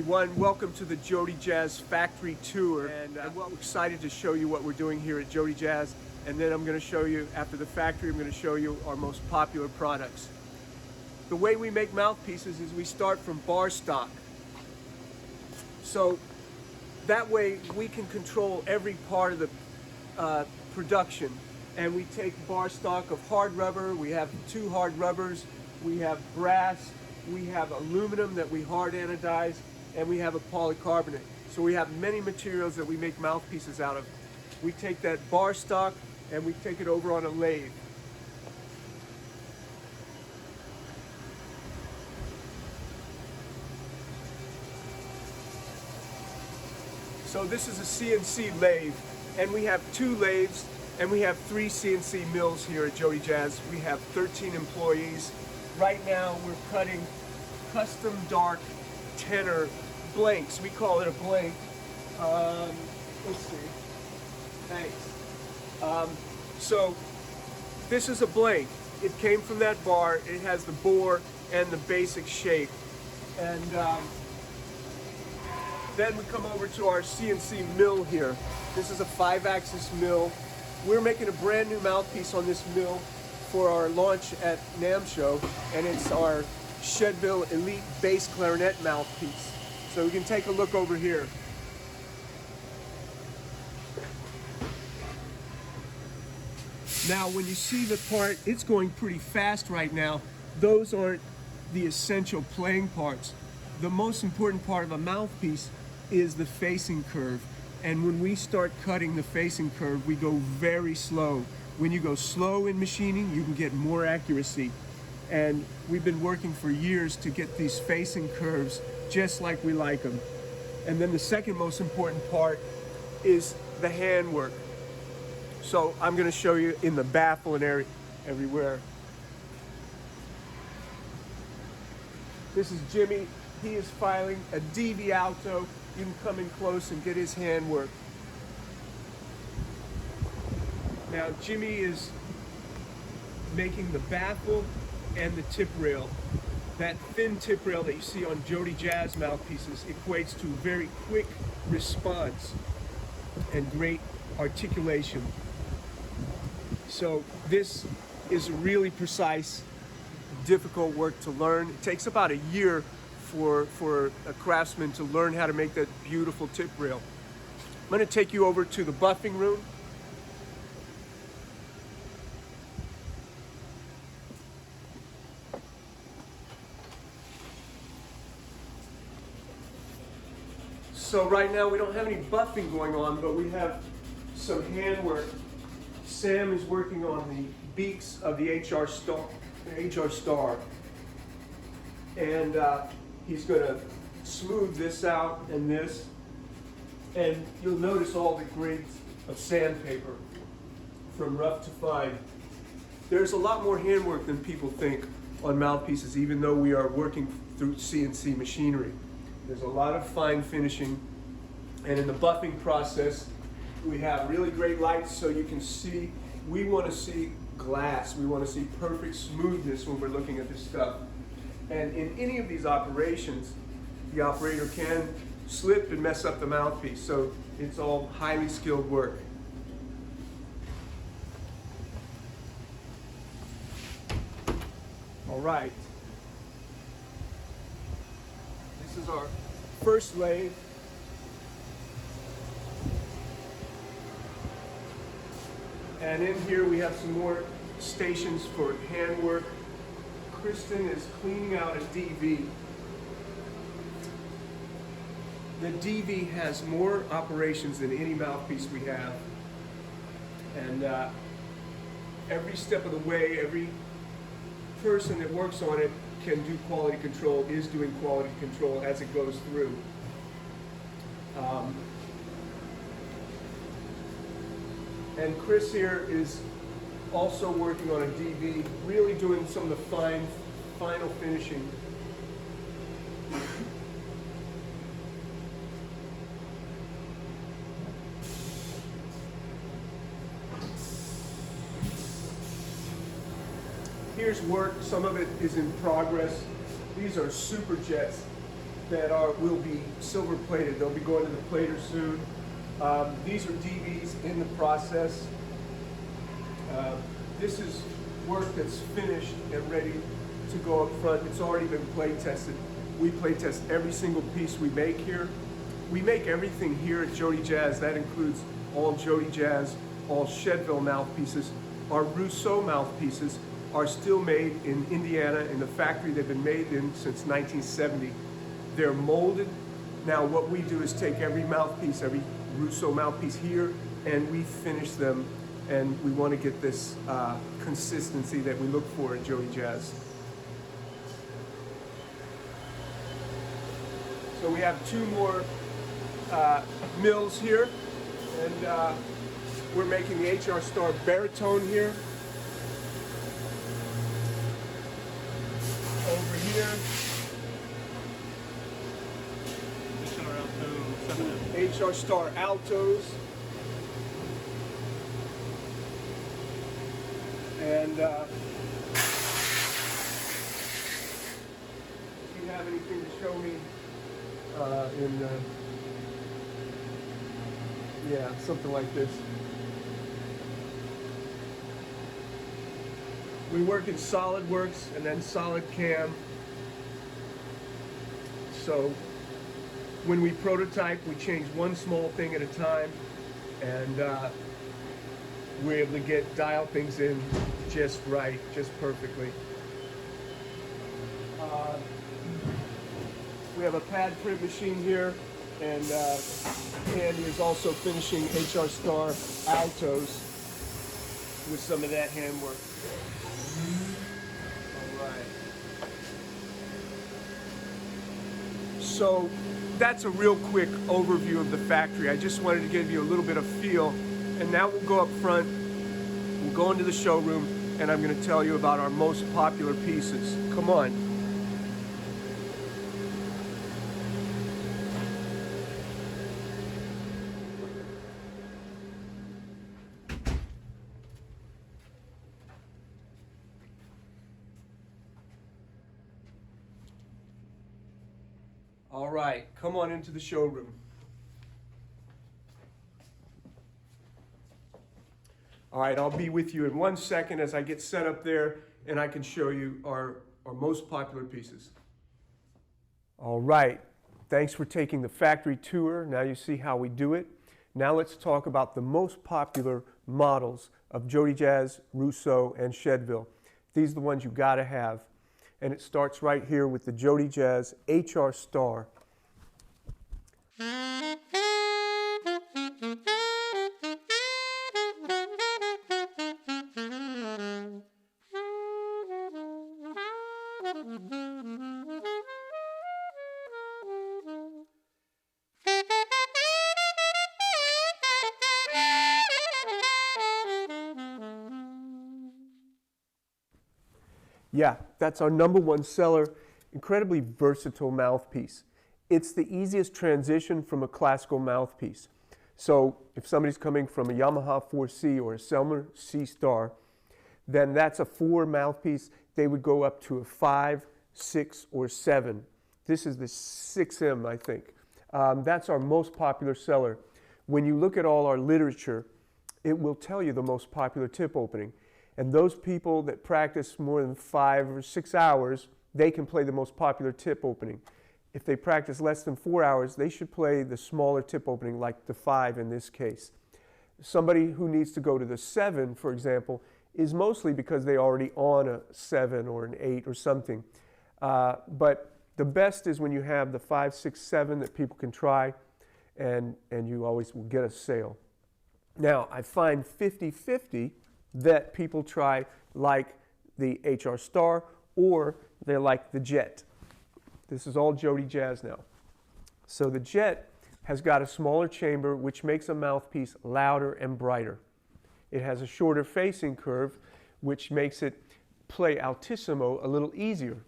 everyone. Welcome to the JodyJazz factory tour, and I'm excited to show you what we're doing here at JodyJazz. And then I'm going to show you, after the factory, I'm going to show you our most popular products. The way we make mouthpieces is we start from bar stock. So that way we can control every part of the production. And we take bar stock of hard rubber. We have 2 hard rubbers. We have brass. We have aluminum that we hard anodize, and we have a polycarbonate. So we have many materials that we make mouthpieces out of. We take that bar stock and we take it over on a lathe. So this is a CNC lathe, and we have 2 lathes, and we have 3 CNC mills here at JodyJazz. We have 13 employees. Right now we're cutting custom dark tenor blanks. We call it a blank. Let's see. Thanks. So this is a blank. It came from that bar. It has the bore and the basic shape. And then we come over to our CNC mill here. This is a 5-axis mill. We're making a brand new mouthpiece on this mill for our launch at NAMM Show, and it's our Shedville Elite Bass Clarinet mouthpiece. So we can take a look over here. Now when you see the part, it's going pretty fast right now. Those aren't the essential playing parts. The most important part of a mouthpiece is the facing curve. And when we start cutting the facing curve, we go very slow. When you go slow in machining, you can get more accuracy. And we've been working for years to get these facing curves just like we like them. And then the second most important part is the handwork. So I'm going to show you in the baffle and everywhere. This is Jimmy. He is filing a DV Alto. You can come in close and get his handwork. Now Jimmy is making the baffle and the tip rail. That thin tip rail that you see on JodyJazz mouthpieces equates to very quick response and great articulation. So this is really precise, difficult work to learn. It takes about a year for a craftsman to learn how to make that beautiful tip rail. I'm going to take you over to the buffing room. So right now we don't have any buffing going on, but we have some handwork. Sam is working on the beaks of the HR Star. And he's going to smooth this out and this. And you'll notice all the grades of sandpaper from rough to fine. There's a lot more handwork than people think on mouthpieces, even though we are working through CNC machinery. There's a lot of fine finishing, and in the buffing process, we have really great lights so you can see. We want to see glass. We want to see perfect smoothness when we're looking at this stuff. And in any of these operations, the operator can slip and mess up the mouthpiece. So it's all highly skilled work. All right. This is our first lathe. And in here we have some more stations for handwork. Kristen is cleaning out a DV. The DV has more operations than any mouthpiece we have. And every step of the way, every person that works on it can do quality control, is doing quality control as it goes through. And Chris here is also working on a DV, really doing some of the final finishing. Here's work, some of it is in progress. These are super jets. that will be silver plated. They'll be going to the plater soon. These are DVs in the process. This is work that's finished and ready to go up front. It's already been play tested. We play test every single piece we make here. We make everything here at JodyJazz. That includes all JodyJazz, all Shedville mouthpieces. Our Rousseau mouthpieces are still made in Indiana in the factory they've been made in since 1970. They're molded. Now what we do is take every mouthpiece, every Rousseau mouthpiece here, and we finish them, and we want to get this consistency that we look for at JodyJazz. So we have two more mills here, and we're making the HR Star Baritone here. Over here, HR Star Altos. And if you have anything to show me yeah, something like this. We work in SolidWorks and then SolidCam. So when we prototype, we change one small thing at a time, and we're able to dial things in just right, just perfectly. We have a pad print machine here, and Andy is also finishing HR Star Altos with some of that handwork. All right. So that's a real quick overview of the factory. I just wanted to give you a little bit of feel, and now we'll go up front, we'll go into the showroom, and I'm going to tell you about our most popular pieces. Come on. All right, come on into the showroom. All right, I'll be with you in 1 second as I get set up there, and I can show you our most popular pieces. All right, thanks for taking the factory tour. Now you see how we do it. Now let's talk about the most popular models of JodyJazz, Rousseau, and Chedeville. These are the ones you gotta have. And it starts right here with the JodyJazz HR Star. Yeah, that's our #1 seller, incredibly versatile mouthpiece. It's the easiest transition from a classical mouthpiece. So if somebody's coming from a Yamaha 4C or a Selmer C-Star, then that's a 4 mouthpiece. They would go up to a 5, 6, or 7. This is the 6M, I think. That's our most popular seller. When you look at all our literature, it will tell you the most popular tip opening. And those people that practice more than 5 or 6 hours, they can play the most popular tip opening. If they practice less than 4 hours, they should play the smaller tip opening, like the 5 in this case. Somebody who needs to go to the 7, for example, is mostly because they're already on a 7 or an 8 or something. But the best is when you have the 5, 6, 7 that people can try, and you always will get a sale. Now, I find 50-50 that people try like the HR Star, or they like the Jet. This is all JodyJazz now. So the Jet has got a smaller chamber, which makes a mouthpiece louder and brighter. It has a shorter facing curve, which makes it play altissimo a little easier.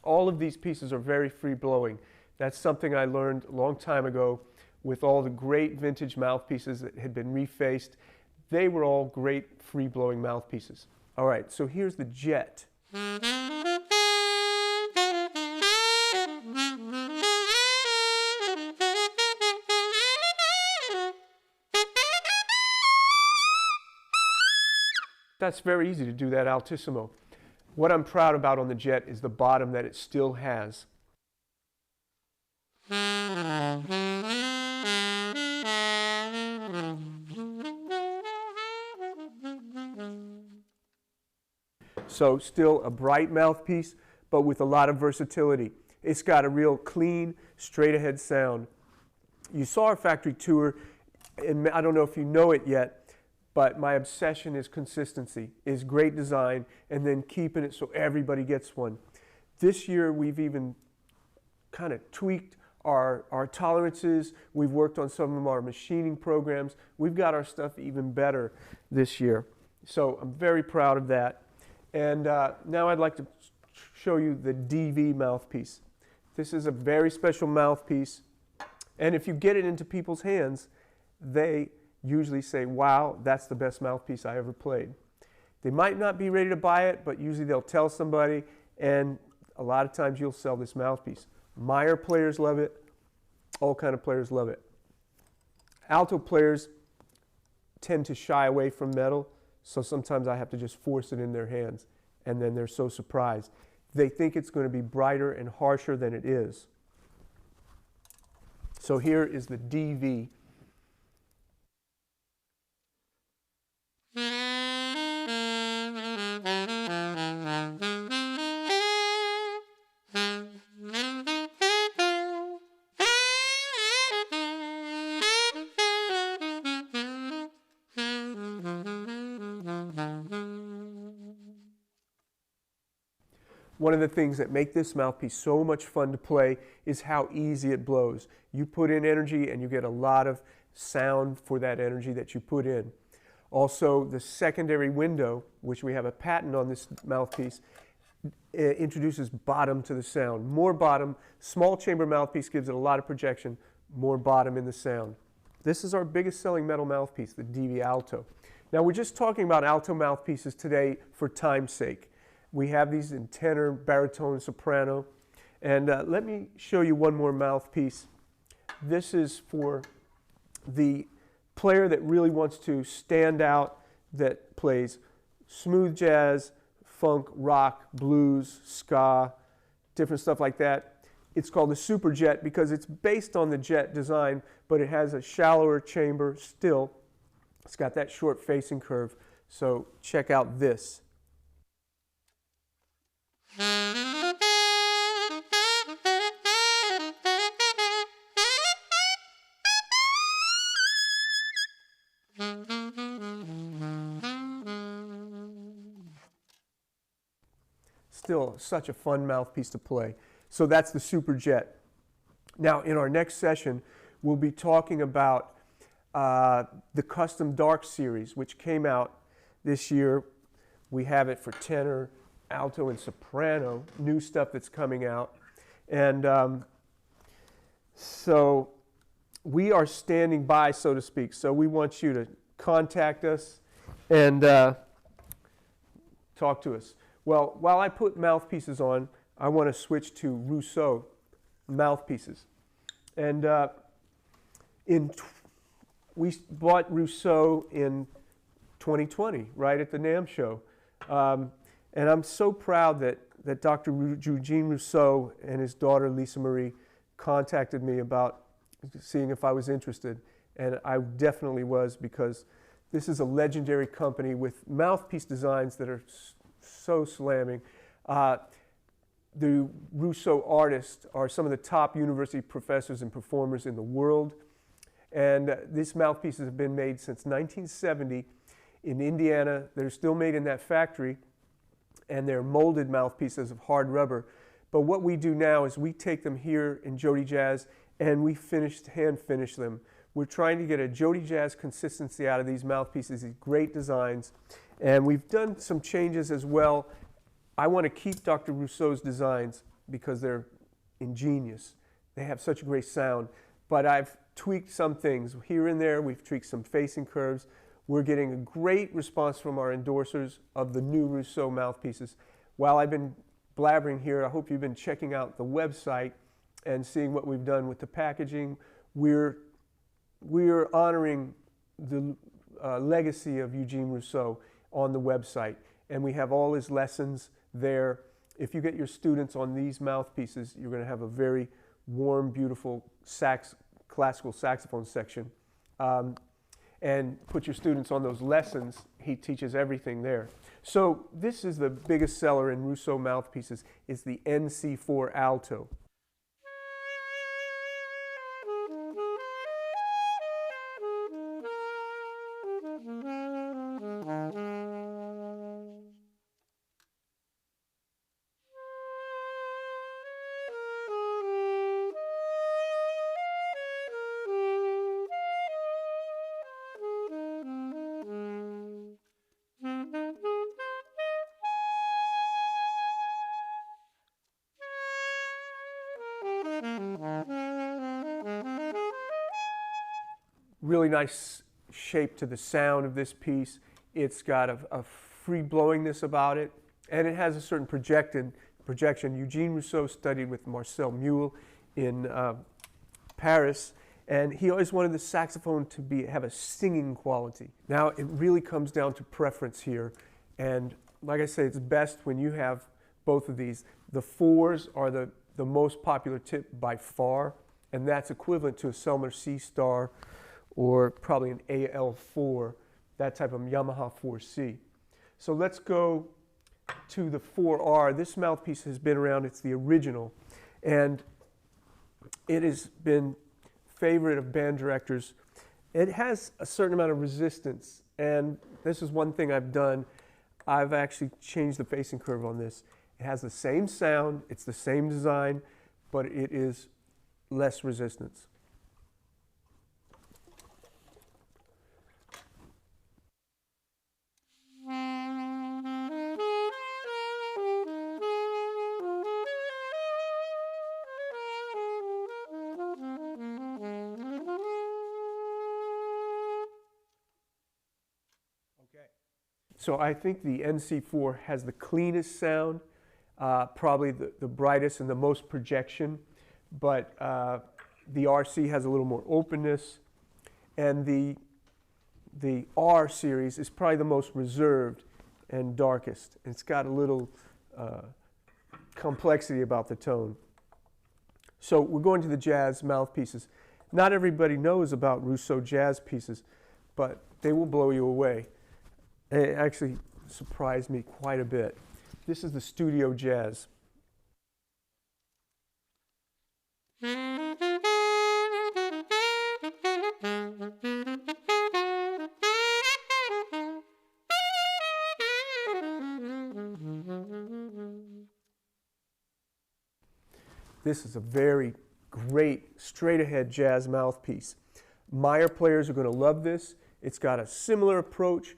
All of these pieces are very free blowing. That's something I learned a long time ago with all the great vintage mouthpieces that had been refaced. They were all great free blowing mouthpieces. All right, so here's the Jet. That's very easy to do that altissimo. What I'm proud about on the Jet is the bottom that it still has. So still a bright mouthpiece, but with a lot of versatility. It's got a real clean, straight ahead sound. You saw our factory tour, and I don't know if you know it yet, but my obsession is consistency, is great design, and then keeping it so everybody gets one. This year we've even kind of tweaked our tolerances. We've worked on some of our machining programs. We've got our stuff even better this year. So I'm very proud of that. And now I'd like to show you the DV mouthpiece. This is a very special mouthpiece. And if you get it into people's hands, they usually say, wow, that's the best mouthpiece I ever played. They might not be ready to buy it, but usually they'll tell somebody, and a lot of times you'll sell this mouthpiece. Meyer players love it. All kind of players love it. Alto players tend to shy away from metal, so sometimes I have to just force it in their hands, and then they're so surprised. They think it's going to be brighter and harsher than it is. So here is the DV. One of the things that make this mouthpiece so much fun to play is how easy it blows. You put in energy and you get a lot of sound for that energy that you put in. Also, the secondary window, which we have a patent on this mouthpiece, introduces bottom to the sound. More bottom, small chamber mouthpiece gives it a lot of projection, more bottom in the sound. This is our biggest selling metal mouthpiece, the DV Alto. Now we're just talking about alto mouthpieces today for time's sake. We have these in tenor, baritone, and soprano. And let me show you one more mouthpiece. This is for the player that really wants to stand out, that plays smooth jazz, funk, rock, blues, ska, different stuff like that. It's called the Super Jet because it's based on the Jet design, but it has a shallower chamber still. It's got that short facing curve. So check out this. Still such a fun mouthpiece to play. So that's the Super Jet. Now in our next session, we'll be talking about the Custom Dark series, which came out this year. We have it for tenor, alto, and soprano, new stuff that's coming out. And so we are standing by, so to speak. So we want you to contact us and talk to us. Well, while I put mouthpieces on, I want to switch to Rousseau Mouthpieces. And we bought Rousseau in 2020, right at the NAMM show. And I'm so proud that Dr. Eugene Rousseau and his daughter Lisa Marie contacted me about seeing if I was interested. And I definitely was, because this is a legendary company with mouthpiece designs that are so slamming. The Rousseau artists are some of the top university professors and performers in the world. And these mouthpieces have been made since 1970 in Indiana. They're still made in that factory, and they're molded mouthpieces of hard rubber. But what we do now is we take them here in JodyJazz and we hand finish them. We're trying to get a JodyJazz consistency out of these mouthpieces, these great designs. And we've done some changes as well. I want to keep Dr. Rousseau's designs because they're ingenious. They have such a great sound. But I've tweaked some things here and there. We've tweaked some facing curves. We're getting a great response from our endorsers of the new Rousseau mouthpieces. While I've been blabbering here, I hope you've been checking out the website and seeing what we've done with the packaging. We're honoring the legacy of Eugene Rousseau. on the website. And we have all his lessons there. If you get your students on these mouthpieces, you're going to have a very warm, beautiful classical saxophone section. And put your students on those lessons. He teaches everything there. So this is the biggest seller in Rousseau Mouthpieces. It's the NC4 Alto. Really nice shape to the sound of this piece. It's got a free blowingness about it, and it has a certain projection. Eugene Rousseau studied with Marcel Mule in Paris, and he always wanted the saxophone to have a singing quality. Now, it really comes down to preference here, and like I say, it's best when you have both of these. The 4s are the most popular tip by far, and that's equivalent to a Selmer C-Star or probably an AL4, that type of Yamaha 4C. So let's go to the 4R. This mouthpiece has been around, it's the original, and it has been favorite of band directors. It has a certain amount of resistance, and this is one thing I've done. I've actually changed the facing curve on this. It has the same sound, it's the same design, but it is less resistance. So I think the NC4 has the cleanest sound, probably the brightest and the most projection, but the RC has a little more openness, and the R series is probably the most reserved and darkest. It's got a little complexity about the tone. So we're going to the jazz mouthpieces. Not everybody knows about Rousseau jazz pieces, but they will blow you away. It actually surprised me quite a bit. This is the Studio Jazz. This is a very great straight-ahead jazz mouthpiece. Meyer players are going to love this. It's got a similar approach,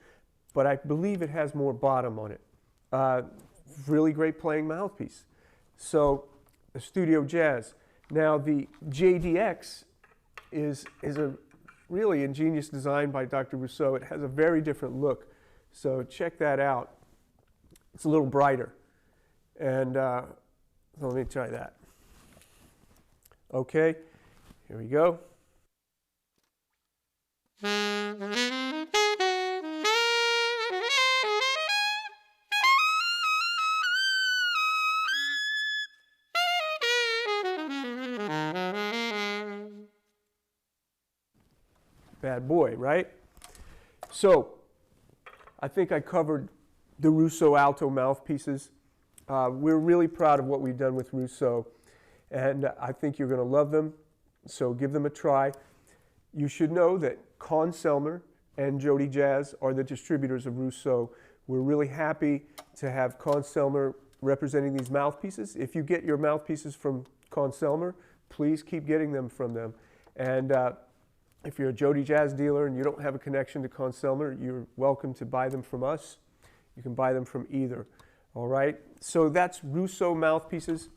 but I believe it has more bottom on it. Really great playing mouthpiece. So, the Studio Jazz. Now, the JDX is a really ingenious design by Dr. Rousseau. It has a very different look. So, check that out. It's a little brighter. And so let me try that. Okay, here we go. Bad boy, right? So, I think I covered the Rousseau alto mouthpieces. We're really proud of what we've done with Rousseau, and I think you're going to love them, so give them a try. You should know that Conn-Selmer and JodyJazz are the distributors of Rousseau. We're really happy to have Conn-Selmer representing these mouthpieces. If you get your mouthpieces from Conn-Selmer, please keep getting them from them. And if you're a JodyJazz dealer and you don't have a connection to Conn-Selmer, you're welcome to buy them from us. You can buy them from either. All right? So that's Rousseau mouthpieces.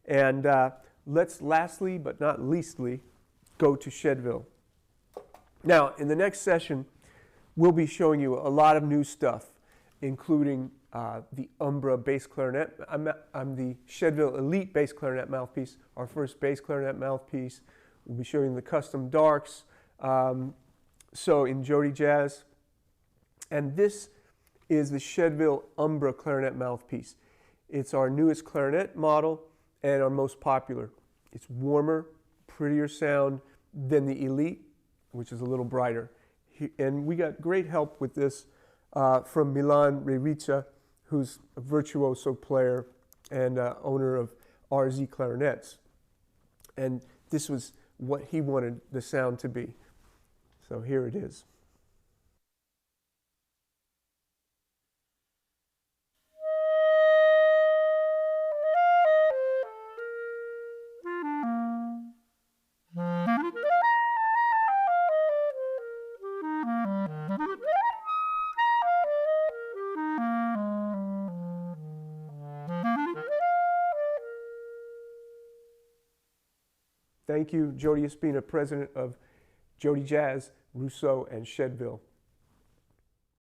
And let's lastly, but not leastly, go to Chedeville. Now, in the next session, we'll be showing you a lot of new stuff, including the Umbra bass clarinet. I'm the Shedville Elite bass clarinet mouthpiece, our first bass clarinet mouthpiece. We'll be showing the custom darks. So in JodyJazz. And this is the Chedeville Umbra Clarinet mouthpiece. It's our newest clarinet model and our most popular. It's warmer, prettier sound than the Elite, which is a little brighter. And we got great help with this from Milan Rerica, who's a virtuoso player and owner of RZ clarinets. And this was what he wanted the sound to be. So here it is. Thank you, Jody Espina, president of JodyJazz, Rousseau, and Shedville.